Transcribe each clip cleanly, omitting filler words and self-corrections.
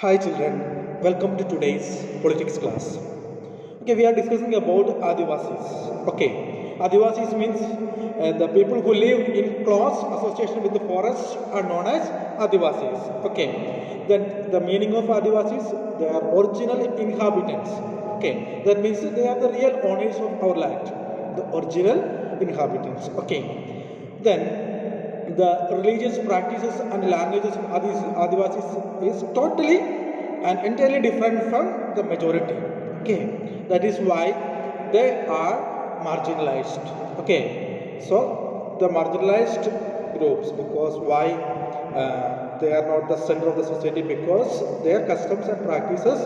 Hi children, welcome to today's politics class. Okay, we are discussing about Adivasis. Okay, Adivasis means the people who live in close association with the forest are known as Adivasis. Okay, then the meaning of Adivasis, they are original inhabitants. Okay, that means they are the real owners of our land, the original inhabitants. Okay, then the religious practices and languages of Adivasis is totally and entirely different from the majority. Okay, that is why they are marginalized. Okay, so the marginalized groups, because why they are not the center of the society, because their customs and practices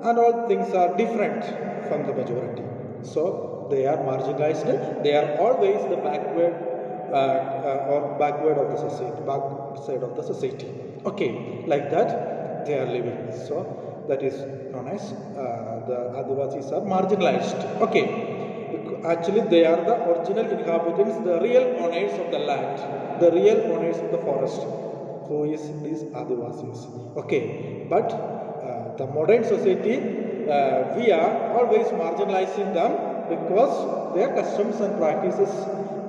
and all things are different from the majority. So they are marginalized. They are always the backward or backward of the society, back side of the society. Okay, like that they are living. So that is known as the Adivasis are marginalized. Okay, actually they are the original inhabitants, the real owners of the land, the real owners of the forest. Who is these Adivasis? Okay, but the modern society, we are always marginalizing them because their customs and practices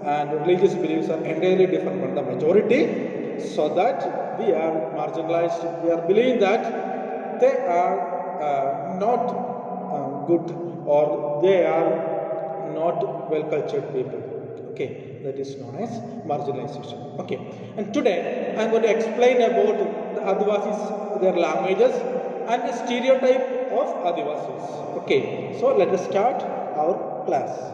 and religious beliefs are entirely different from the majority, so that we are marginalized. We are believing that they are not good, or they are not well cultured people. Okay, that is known as marginalization. Okay, and today I am going to explain about the Adivasis, their languages, and the stereotype of Adivasis. Okay, so let us start our class.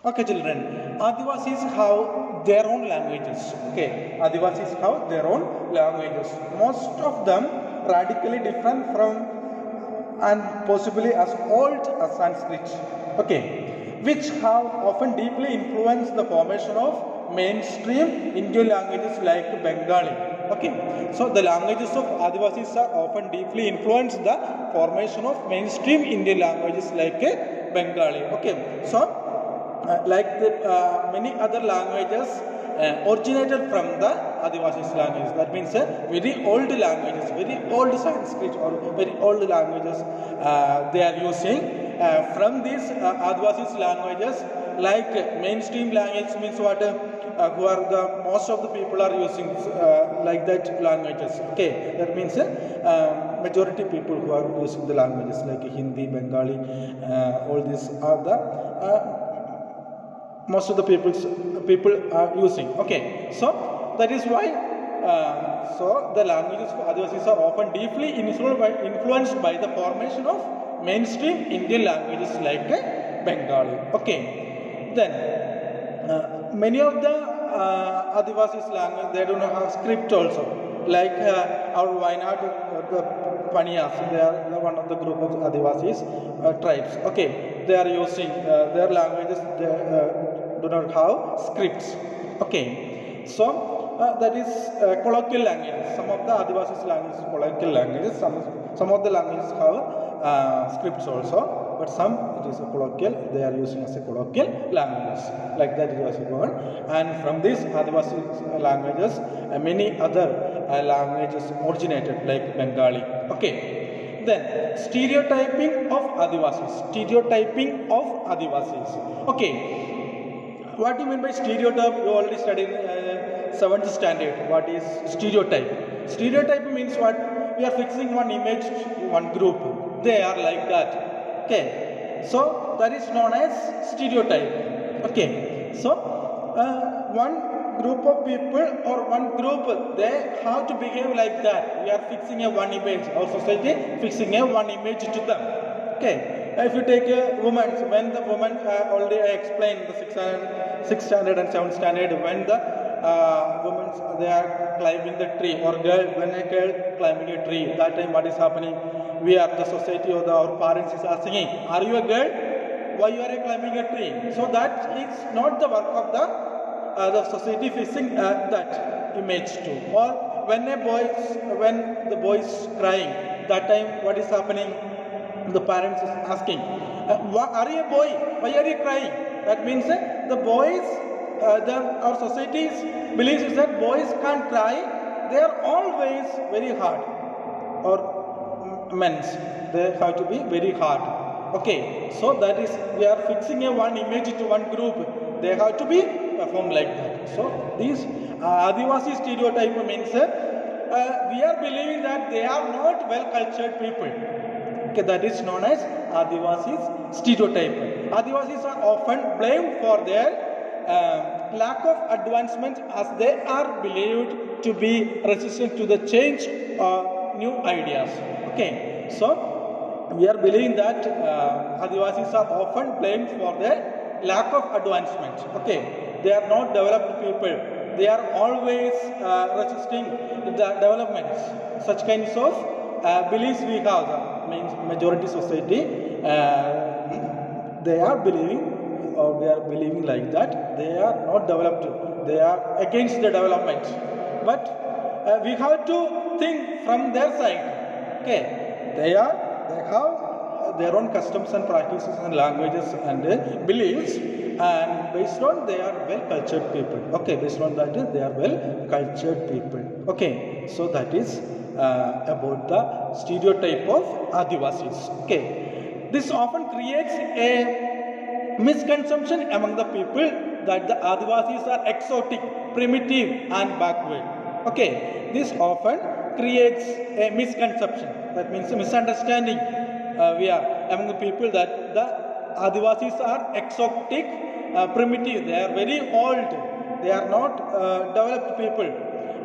Okay, children, Adivasis have their own languages. Okay, Adivasis have their own languages. Most of them radically different from and possibly as old as Sanskrit. Okay, which have often deeply influenced the formation of mainstream Indian languages like Bengali. Okay, so the languages of Adivasis are often deeply influenced the formation of mainstream Indian languages like Bengali. Okay, so like the many other languages originated from the Adivasis language. That means very old languages, very old Sanskrit or very old languages they are using. From these Adivasis languages, like mainstream language means what? Who are the most of the people are using like that languages. Okay, that means majority people who are using the languages like Hindi, Bengali, all these are the most of the people are using. Okay, so that is why so the languages of Adivasis are often deeply influenced by the formation of mainstream Indian languages like Bengali. Okay, then many of the Adivasis language, they do not have script also, like our Wayanad, the Paniyas, they are one of the group of Adivasis tribes. Okay, they are using their languages, they do not have scripts. Okay, so that is colloquial language. Some of the Adivasis languages colloquial languages, some of the languages have scripts also, but some it is a colloquial, they are using as a colloquial languages, like that it was born. And from these Adivasi languages, many other languages originated, like Bengali. Okay, then stereotyping of Adivasis. Stereotyping of Adivasis. Okay, what do you mean by stereotype? You already studied 7th standard. What is stereotype? Stereotype means what? We are fixing one image to one group. They are like that. Okay, so that is known as stereotype. Okay, so one group of people or one group, they have to behave like that. We are fixing a one image, our society fixing a one image to them. Okay, if you take a woman, when the woman already I explained the 6th standard and 7th standard, when the women they are climbing the tree, or girl, when a girl climbing a tree, that time what is happening? We are the society or our parents is asking, are you a girl? Why you are climbing a tree? So that is not the work of the society fixing that image too. Or when the boy is crying, that time what is happening? The parents is asking, are you a boy? Why are you crying? That means the boys, our society's beliefs is that boys can't cry. They are always very hard. or men's, they have to be very hard. Okay, so that is, we are fixing a one image to one group, they have to be performed like that. So these Adivasi stereotype means we are believing that they are not well cultured people. Okay, that is known as Adivasis stereotype. Adivasis are often blamed for their lack of advancement, as they are believed to be resistant to the change or new ideas. Okay, so we are believing that Adivasis are often blamed for their lack of advancement. Okay, they are not developed people. They are always resisting the developments. Such kinds of beliefs we have, the majority society, they are believing, or they are believing like that, they are not developed, they are against the development. But we have to think from their side. Okay, they have their own customs and practices and languages and beliefs, and based on they are well cultured people. Okay, based on that they are well cultured people. Okay, so that is about the stereotype of Adivasis. Okay, this often creates a misconception among the people that the Adivasis are exotic, primitive and backward. Okay, this often creates a misconception, that means a misunderstanding among the people, that the Adivasis are exotic, primitive, they are very old, they are not developed people,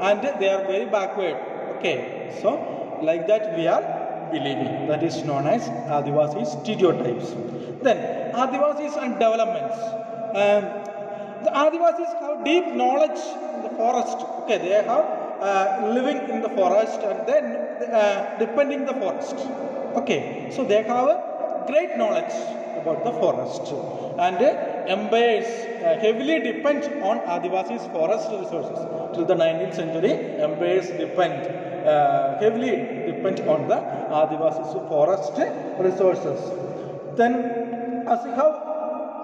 and they are very backward. Okay, so like that we are believing. That is known as Adivasi stereotypes. Then Adivasis and developments. The Adivasis have deep knowledge in the forest. Okay, they have living in the forest and then depending the forest. Okay, so they have a great knowledge about the forest, and empires heavily depend on Adivasis forest resources. Till the 19th century, empires heavily depend on the Adivasis forest resources. Then, as you have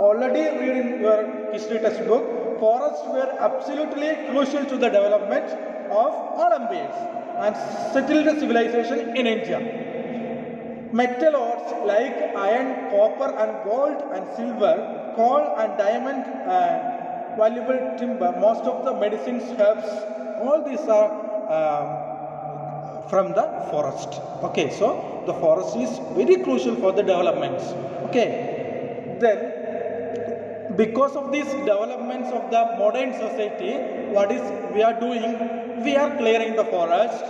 already read in your history textbook, forests were absolutely crucial to the development of all empires and settled civilization in India. Metal ores like iron, copper and gold and silver, coal and diamond, valuable timber, most of the medicines, herbs, all these are from the forest. Okay, so the forest is very crucial for the developments. Okay, then because of these developments of the modern society, what is we are doing? We are clearing the forest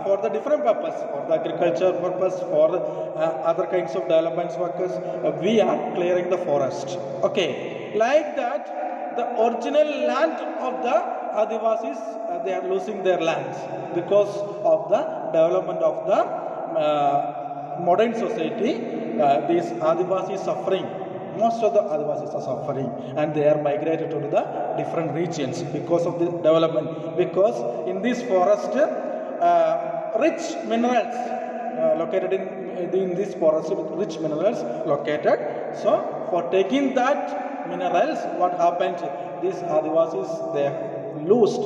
for the different purpose, for the agriculture purpose, for other kinds of development workers. We are clearing the forest. Okay, like that, the original land of the Adivasis, they are losing their lands because of the development of the modern society. These Adivasis suffering. Most of the Adivasis are suffering, and they are migrated to the different regions because of the development. Because in this forest, rich minerals located in this forest, rich minerals located. So for taking that minerals, what happened? These Adivasis, they lost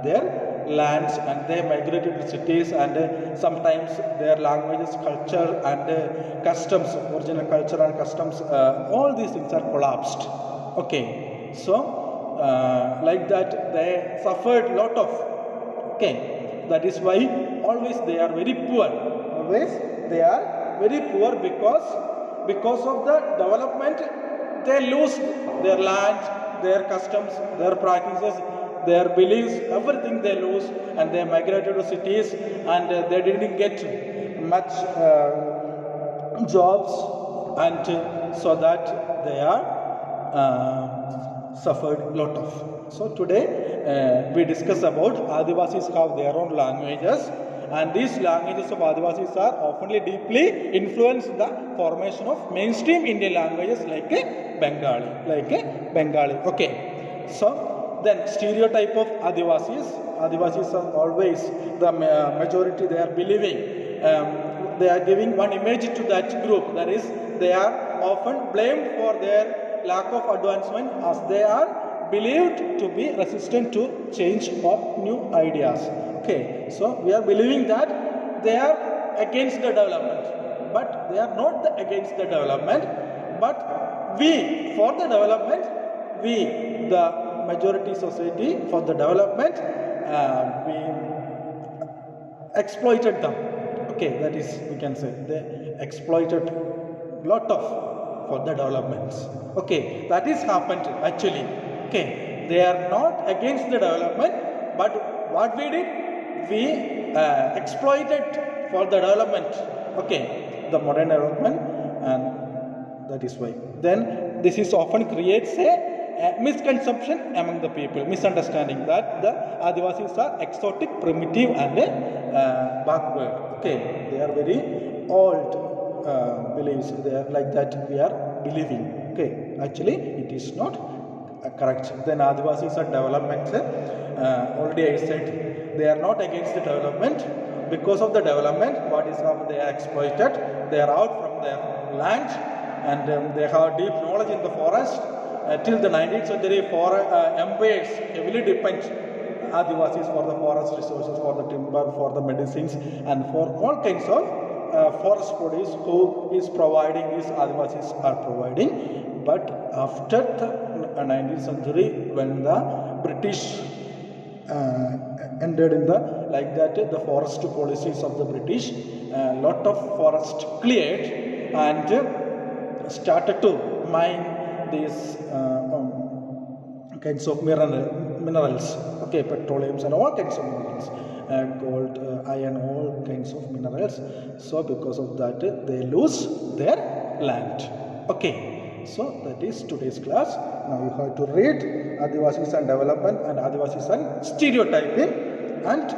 their lands and they migrated to cities, and sometimes their languages, culture and customs, original culture and customs, all these things are collapsed. Okay, so like that they suffered lot of. Okay, that is why always they are very poor. Always they are very poor because of the development. They lose their land, their customs, their practices, their beliefs, everything they lose, and they migrated to cities, and they didn't get much jobs, and so that they are suffered lot of. So today we discuss about Adivasis have their own languages, and these languages of Adivasis are oftenly deeply influenced the formation of mainstream Indian languages like Bengali. Okay, so then stereotype of Adivasis. Adivasis are always the majority. They are believing, they are giving one image to that group. That is, they are often blamed for their lack of advancement, as they are believed to be resistant to change or new ideas. Okay, so we are believing that they are against the development, but they are not against the development, but we, for the development, we, the majority society, for the development, we exploited them. Okay, that is, we can say, they exploited lot of for the developments. Okay, that is happened actually. Okay, they are not against the development, but what we did, we exploited for the development. Okay, the modern development, and that is why. Then this is often creates a misconception among the people, misunderstanding that the Adivasis are exotic, primitive, and backward. Okay, they are very old beliefs. They are like that we are believing. Okay, actually it is not correct. Then Adivasis are development. Already I said they are not against the development. Because of the development, what is happening? They are exploited. They are out from their land, and they have deep knowledge in the forest. Till the 19th century, empires heavily depend Adivasis for the forest resources, for the timber, for the medicines, and for all kinds of forest produce. Who is providing this? Adivasis are providing. But after the 19th century, when the British entered in the like that, the forest policies of the British, lot of forest cleared and started to mine these kinds of minerals, okay, petroleums and all kinds of minerals, gold, iron, all kinds of minerals. So because of that, they lose their land. Okay, so that is today's class. Now you have to read Adivasis and development and Adivasis and stereotyping, and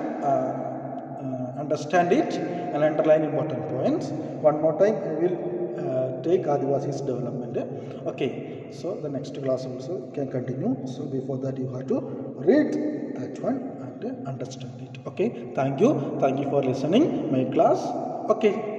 understand it and underline important points. One more time I will take Adivasis development. Okay, so the next class also can continue. So before that you have to read that one and understand it. Okay, thank you for listening my class. Okay.